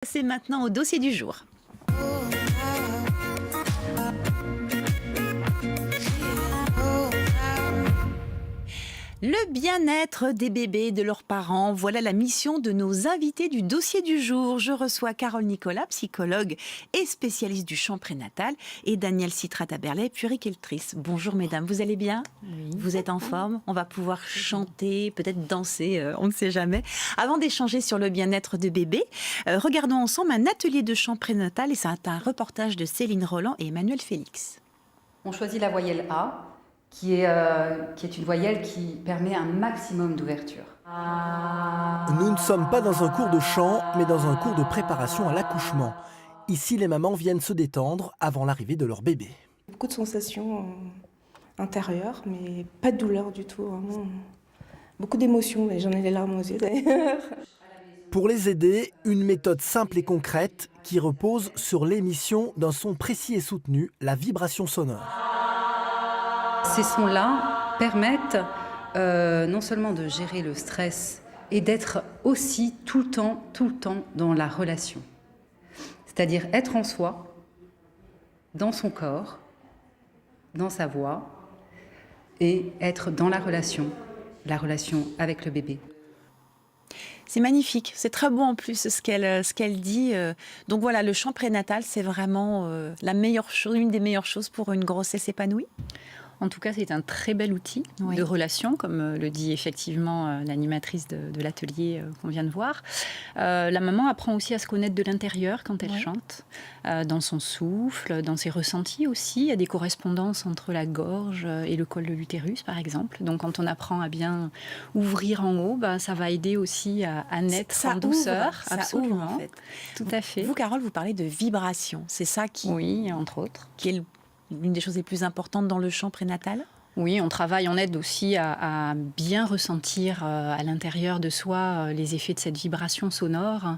C'est maintenant au dossier du jour. Le bien-être des bébés et de leurs parents, voilà la mission de nos invités du dossier du jour. Je reçois Carole Nicolas, psychologue et spécialiste du champ prénatal, et Danielle Citrata-Berlet, puéricultrice. Bonjour mesdames, vous allez bien? Oui. Vous êtes en forme? On va pouvoir chanter, peut-être danser, on ne sait jamais. Avant d'échanger sur le bien-être de bébés, regardons ensemble un atelier de chant prénatal, et c'est un reportage de Céline Roland et Emmanuel Félix. On choisit la voyelle A, qui est une voyelle qui permet un maximum d'ouverture. Nous ne sommes pas dans un cours de chant, mais dans un cours de préparation à l'accouchement. Ici, les mamans viennent se détendre avant l'arrivée de leur bébé. Beaucoup de sensations intérieures, mais pas de douleur du tout. Vraiment. Beaucoup d'émotions, et j'en ai les larmes aux yeux d'ailleurs. Pour les aider, une méthode simple et concrète qui repose sur l'émission d'un son précis et soutenu, la vibration sonore. Ces sons-là permettent non seulement de gérer le stress et d'être aussi tout le temps dans la relation. C'est-à-dire être en soi, dans son corps, dans sa voix, et être dans la relation avec le bébé. C'est magnifique, c'est très beau en plus ce qu'elle dit. Donc voilà, le chant prénatal, c'est vraiment la meilleure chose, une des meilleures choses pour une grossesse épanouie. En tout cas, c'est un très bel outil de relation, comme le dit effectivement l'animatrice de l'atelier qu'on vient de voir. La maman apprend aussi à se connaître de l'intérieur quand elle chante, dans son souffle, dans ses ressentis aussi. Il y a des correspondances entre la gorge et le col de l'utérus, par exemple. Donc, quand on apprend à bien ouvrir en haut, ça va aider aussi à naître en douceur. Absolument, ouvre, en fait. Tout à fait. Vous, Carole, vous parlez de vibration. C'est ça qui... Oui, entre autres. Qui est l'une des choses les plus importantes dans le chant prénatal? Oui, on aide aussi à bien ressentir à l'intérieur de soi les effets de cette vibration sonore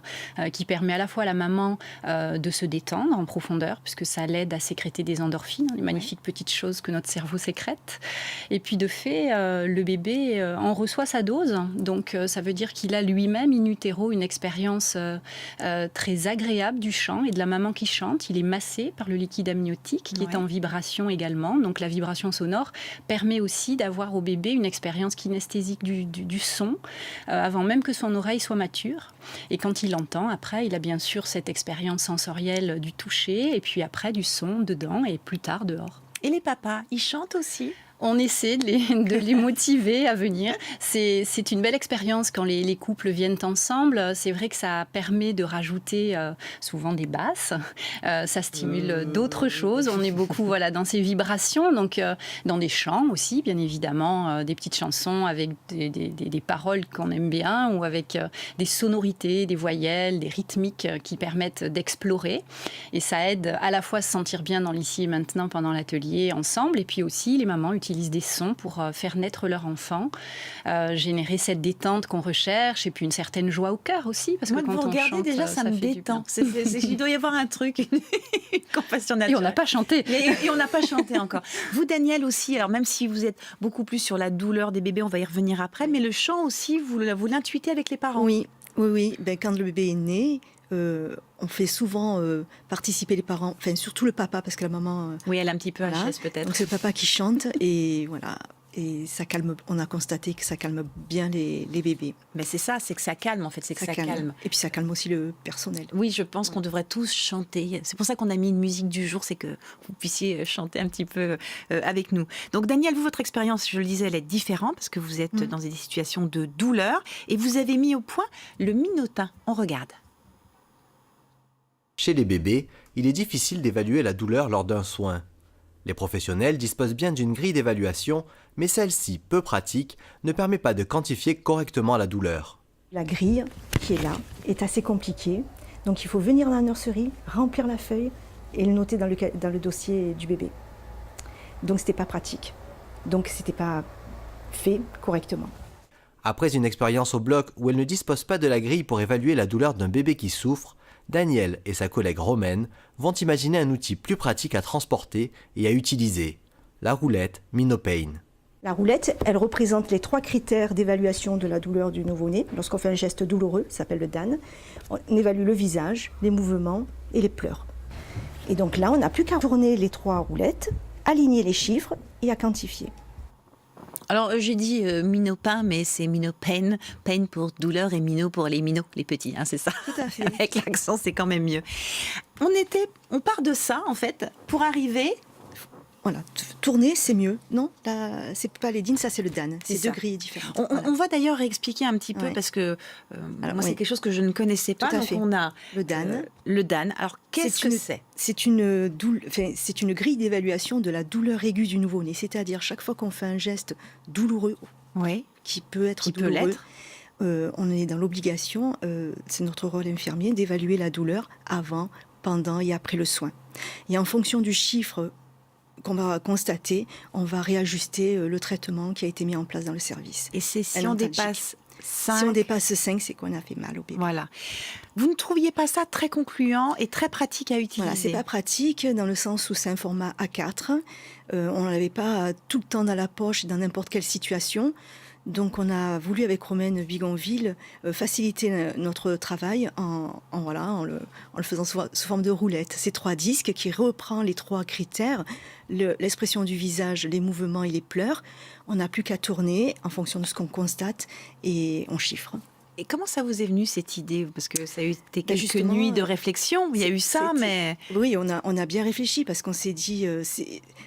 qui permet à la fois à la maman de se détendre en profondeur, puisque ça l'aide à sécréter des endorphines, les magnifiques petites choses que notre cerveau sécrète. Et puis de fait, le bébé en reçoit sa dose. Donc ça veut dire qu'il a lui-même in utero une expérience très agréable du chant et de la maman qui chante. Il est massé par le liquide amniotique qui est en vibration également. Donc la vibration sonore permet aussi d'avoir au bébé une expérience kinesthésique du son avant même que son oreille soit mature. Et quand il l'entend, après, il a bien sûr cette expérience sensorielle du toucher et puis après du son dedans et plus tard dehors. Et les papas, ils chantent aussi? On essaie de les motiver à venir. C'est une belle expérience quand les couples viennent ensemble. C'est vrai que ça permet de rajouter souvent des basses. Ça stimule d'autres choses. On est beaucoup dans ces vibrations, donc dans des chants aussi, bien évidemment, des petites chansons avec des paroles qu'on aime bien ou avec des sonorités, des voyelles, des rythmiques qui permettent d'explorer. Et ça aide à la fois à se sentir bien dans l'ici et maintenant pendant l'atelier ensemble. Et puis aussi, les mamans utilisent des sons pour faire naître leur enfant, générer cette détente qu'on recherche et puis une certaine joie au cœur aussi. Parce moi, que quand vous on regardez chante, déjà, ça me détend. Il doit y avoir un truc, une compassion naturelle. Et on n'a pas chanté. Et on n'a pas chanté encore. Vous, Danielle, aussi, alors même si vous êtes beaucoup plus sur la douleur des bébés, on va y revenir après, mais le chant aussi, vous l'intuitez avec les parents? Oui. Ben, quand le bébé est né, on fait souvent participer les parents, enfin surtout le papa, parce que la maman... oui, elle est un petit peu HS peut-être. Donc c'est le papa qui chante et voilà. Et ça calme, on a constaté que ça calme bien les bébés. Mais c'est ça, c'est que ça calme en fait, c'est que ça calme. Et puis ça calme aussi le personnel. Oui, je pense qu'on devrait tous chanter. C'est pour ça qu'on a mis une musique du jour, c'est que vous puissiez chanter un petit peu avec nous. Donc Danielle, vous, votre expérience, je le disais, elle est différente parce que vous êtes dans des situations de douleur et vous avez mis au point le minotin. On regarde. Chez les bébés, il est difficile d'évaluer la douleur lors d'un soin. Les professionnels disposent bien d'une grille d'évaluation, mais celle-ci, peu pratique, ne permet pas de quantifier correctement la douleur. La grille qui est là est assez compliquée, donc il faut venir dans la nurserie, remplir la feuille et le noter dans le dossier du bébé. Donc c'était pas pratique, donc c'était pas fait correctement. Après une expérience au bloc où elle ne dispose pas de la grille pour évaluer la douleur d'un bébé qui souffre, Danielle et sa collègue Romaine vont imaginer un outil plus pratique à transporter et à utiliser, la roulette Minopain. La roulette, elle représente les 3 critères d'évaluation de la douleur du nouveau-né. Lorsqu'on fait un geste douloureux, ça s'appelle le DAN, on évalue le visage, les mouvements et les pleurs. Et donc là, on n'a plus qu'à tourner les 3 roulettes, aligner les chiffres et à quantifier. Alors, j'ai dit minopin, mais c'est minopain. Pain pour douleur et minot pour les minots, les petits, hein, c'est ça. Tout à fait. Avec l'accent, c'est quand même mieux. On part de ça, en fait, pour arriver... Voilà, tourner, c'est mieux. Non, là, c'est pas les DIN, ça c'est le DAN. C'est ça. 2 grilles différentes. On va d'ailleurs expliquer un petit peu, Ouais. parce que Alors, moi, c'est oui. quelque chose que je ne connaissais pas. Tout à Donc, fait. on a Le DAN. le DAN. Alors, qu'est-ce que c'est? C'est une grille d'évaluation de la douleur aiguë du nouveau-né. C'est-à-dire, chaque fois qu'on fait un geste douloureux, Oui. qui peut être Qui peut douloureux, l'être. on est dans l'obligation, c'est notre rôle infirmier, d'évaluer la douleur avant, pendant et après le soin. Et en fonction du chiffre qu'on va constater, on va réajuster le traitement qui a été mis en place dans le service. Et c'est si Elle on antalgique. dépasse 5... Si on dépasse 5, c'est qu'on a fait mal au bébé. Voilà. Vous ne trouviez pas ça très concluant et très pratique à utiliser? Voilà, c'est pas pratique dans le sens où c'est un format A4. On ne l'avait pas tout le temps dans la poche dans n'importe quelle situation. Donc on a voulu avec Romaine Bigonville faciliter notre travail en le faisant sous forme de roulette. Ces 3 disques qui reprend les 3 critères, l'expression du visage, les mouvements et les pleurs. On n'a plus qu'à tourner en fonction de ce qu'on constate et on chiffre. Et comment ça vous est venu cette idée? Parce que ça a été quelques justement, nuits de réflexion. Il y a eu ça, mais... Oui, on a bien réfléchi parce qu'on s'est dit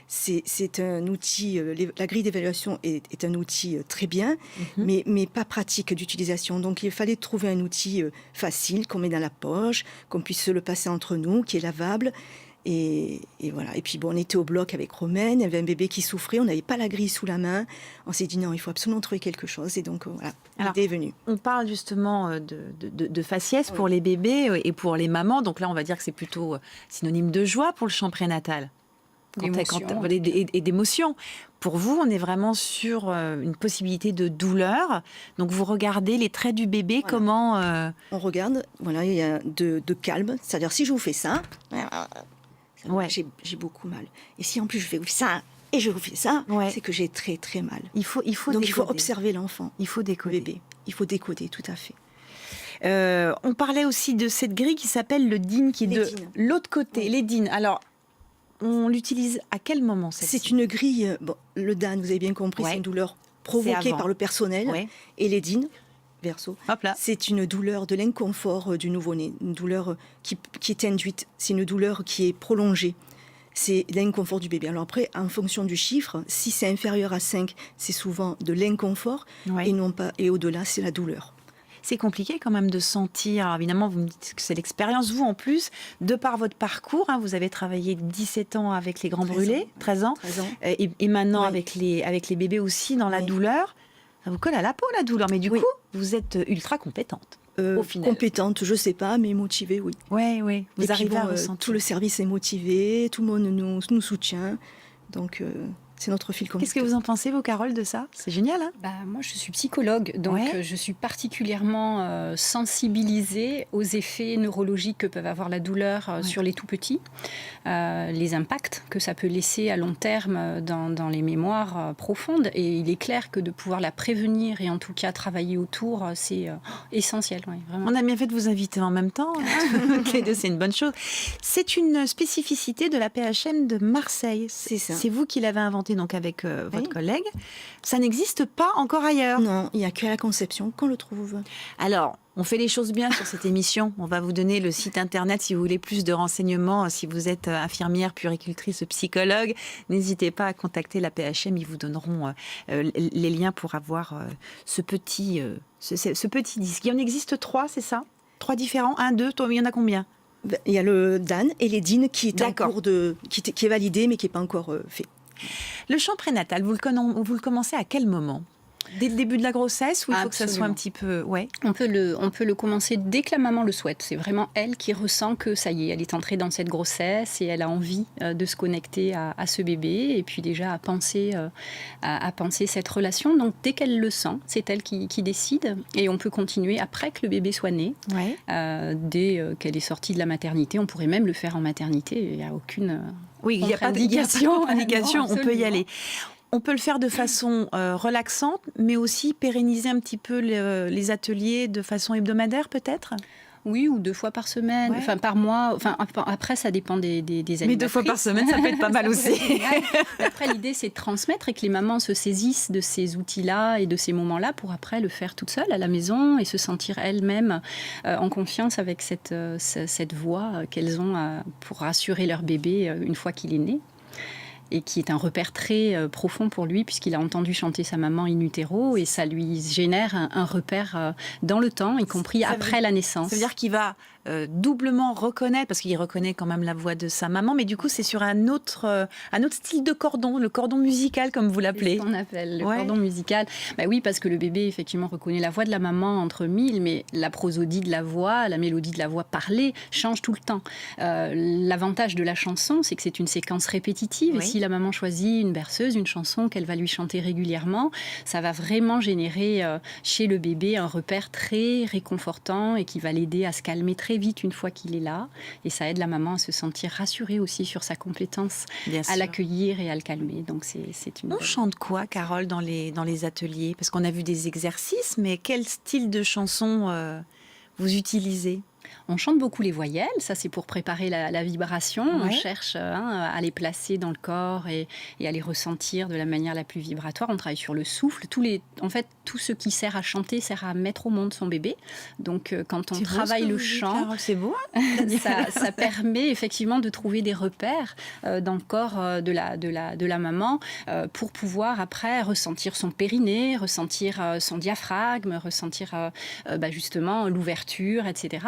c'est un outil, la grille d'évaluation est un outil très bien, mais pas pratique d'utilisation. Donc il fallait trouver un outil facile qu'on met dans la poche, qu'on puisse se le passer entre nous, qui est lavable. Et voilà. Et puis bon, on était au bloc avec Romaine, il y avait un bébé qui souffrait, on n'avait pas la grille sous la main. On s'est dit non, il faut absolument trouver quelque chose. Et donc voilà, l'idée est venue. On parle justement de faciès pour les bébés et pour les mamans. Donc là, on va dire que c'est plutôt synonyme de joie pour le chant prénatal. Et d'émotion. Pour vous, on est vraiment sur une possibilité de douleur. Donc vous regardez les traits du bébé, Voilà. comment... On regarde, voilà, il y a de calme. C'est-à-dire si je vous fais ça, Ouais. j'ai beaucoup mal. Et si en plus je fais ça et je vous fais ça, Ouais. c'est que j'ai très très mal. Il faut Donc décoder. il faut observer l'enfant, Il faut le décoder. bébé. Il faut décoder, tout à fait. On parlait aussi de cette grille qui s'appelle le DIN, qui est Les de DIN. l'autre côté, Oui. les DIN. Alors, on l'utilise à quel moment celle-ci? C'est une grille, le DAN, vous avez bien compris, Ouais. c'est une douleur C'est provoquée avant. par le personnel. Ouais. Et les DIN, verso, Hop là. c'est une douleur de l'inconfort du nouveau-né, une douleur qui est induite, c'est une douleur qui est prolongée. C'est l'inconfort du bébé. Alors après, en fonction du chiffre, si c'est inférieur à 5, c'est souvent de l'inconfort Ouais. et non pas, et au-delà, c'est la douleur. C'est compliqué quand même de sentir, alors évidemment vous me dites que c'est l'expérience, vous en plus, de par votre parcours, hein, vous avez travaillé 17 ans avec les grands 13 brûlés, ans. 13 ans, 13 ans. et maintenant Oui. avec les bébés aussi dans la Oui. douleur, ça vous colle à la peau la douleur, mais du Oui. coup vous êtes ultra compétente. Au final. Compétente, je sais pas, mais motivée, oui. Oui, oui, Et vous puis arrivez à bon, ressentir. tout le service est motivé, tout le monde nous soutient. Donc, c'est notre fil Qu'est-ce que conducteur. vous en pensez, vous, Carole, de ça? C'est génial, hein? Moi, je suis psychologue, donc Ouais. je suis particulièrement sensibilisée aux effets neurologiques que peuvent avoir la douleur sur les tout-petits, les impacts que ça peut laisser à long terme dans les mémoires profondes. Et il est clair que de pouvoir la prévenir et en tout cas travailler autour, c'est essentiel. Ouais, vraiment. On a bien fait de vous inviter en même temps. Hein. Les deux, c'est une bonne chose. C'est une spécificité de la PHM de Marseille. C'est ça. C'est vous qui l'avez inventé donc avec votre Oui. collègue. Ça n'existe pas encore ailleurs. Non, il n'y a qu'à la conception qu'on le trouve. Alors, on fait les choses bien sur cette émission. On va vous donner le site internet si vous voulez plus de renseignements. Si vous êtes infirmière, puéricultrice, psychologue, n'hésitez pas à contacter la PHM. Ils vous donneront les liens pour avoir ce petit disque. Il y en existe 3, c'est ça? 3 différents? 1, 2, il y en a combien? Il y a le DAN et les DIN qui est en D'accord. cours qui est validé mais qui n'est pas encore fait. Le chant prénatal, vous le commencez à quel moment? Dès le début de la grossesse ou il faut que ça soit un Absolument. petit peu... Ouais. On peut le commencer dès que la maman le souhaite. C'est vraiment elle qui ressent que ça y est, elle est entrée dans cette grossesse et elle a envie de se connecter à ce bébé et puis déjà à penser cette relation. Donc dès qu'elle le sent, c'est elle qui décide et on peut continuer après que le bébé soit né. Ouais. Dès qu'elle est sortie de la maternité, on pourrait même le faire en maternité. Il n'y a aucune Oui, il n'y a pas contre-indication. d'indication, Non, on peut y absolument. aller. On peut le faire de façon relaxante, mais aussi pérenniser un petit peu les ateliers de façon hebdomadaire peut-être ? Oui, ou 2 fois par semaine, enfin par mois. Enfin, après, ça dépend des animatrices. Mais 2 fois par semaine, ça peut être pas mal aussi. Après, l'idée, c'est de transmettre et que les mamans se saisissent de ces outils-là et de ces moments-là pour après le faire toute seule à la maison et se sentir elles-mêmes en confiance avec cette voix qu'elles ont pour rassurer leur bébé une fois qu'il est né. Et qui est un repère très profond pour lui, puisqu'il a entendu chanter sa maman in utero, et ça lui génère un repère dans le temps, y compris après la naissance. Ça veut dire qu'il va doublement reconnaître, parce qu'il reconnaît quand même la voix de sa maman, mais du coup c'est sur un autre style de cordon, le cordon musical comme vous l'appelez. C'est ce qu'on appelle le cordon musical. Bah oui, parce que le bébé effectivement reconnaît la voix de la maman entre mille, mais la prosodie de la voix, la mélodie de la voix parlée change tout le temps. L'avantage de la chanson, c'est que c'est une séquence répétitive, et si la maman choisit une berceuse, une chanson qu'elle va lui chanter régulièrement, ça va vraiment générer chez le bébé un repère très réconfortant et qui va l'aider à se calmer très vite une fois qu'il est là, et ça aide la maman à se sentir rassurée aussi sur sa compétence à l'accueillir et à le calmer. Donc c'est une. On chante quoi, Carole, dans les ateliers? Parce qu'on a vu des exercices, mais quel style de chanson vous utilisez? On chante beaucoup les voyelles, ça c'est pour préparer la vibration. On cherche à les placer dans le corps et à les ressentir de la manière la plus vibratoire. On travaille sur le souffle. En fait, tout ce qui sert à chanter sert à mettre au monde son bébé. Donc quand on travaille le chant, c'est beau, ça permet effectivement de trouver des repères dans le corps de la maman pour pouvoir après ressentir son périnée, ressentir son diaphragme, ressentir justement l'ouverture, etc.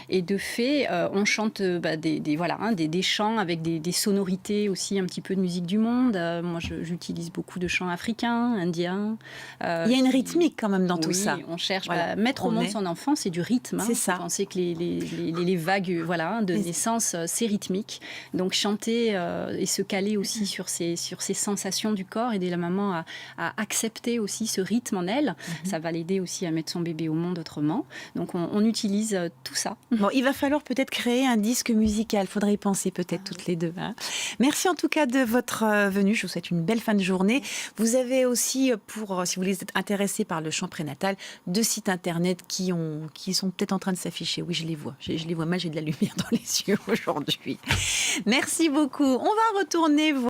Et de fait, on chante des chants avec des sonorités aussi, un petit peu de musique du monde. Moi, j'utilise beaucoup de chants africains, indiens. Il y a une rythmique quand même dans tout ça. On cherche mettre au monde son enfant, c'est du rythme. C'est ça. Vous pensez que les vagues de naissance, c'est rythmique. Donc chanter et se caler aussi sur ces sensations du corps, aider la maman à accepter aussi ce rythme en elle. Ça va l'aider aussi à mettre son bébé au monde autrement. Donc on utilise tout ça. Bon, il va falloir peut-être créer un disque musical. Il faudrait y penser peut-être toutes les deux. Merci en tout cas de votre venue. Je vous souhaite une belle fin de journée. Vous avez aussi, si vous voulez être intéressé par le chant prénatal, 2 sites internet qui sont peut-être en train de s'afficher. Oui, je les vois. Je les vois mal, j'ai de la lumière dans les yeux aujourd'hui. Merci beaucoup. On va retourner voir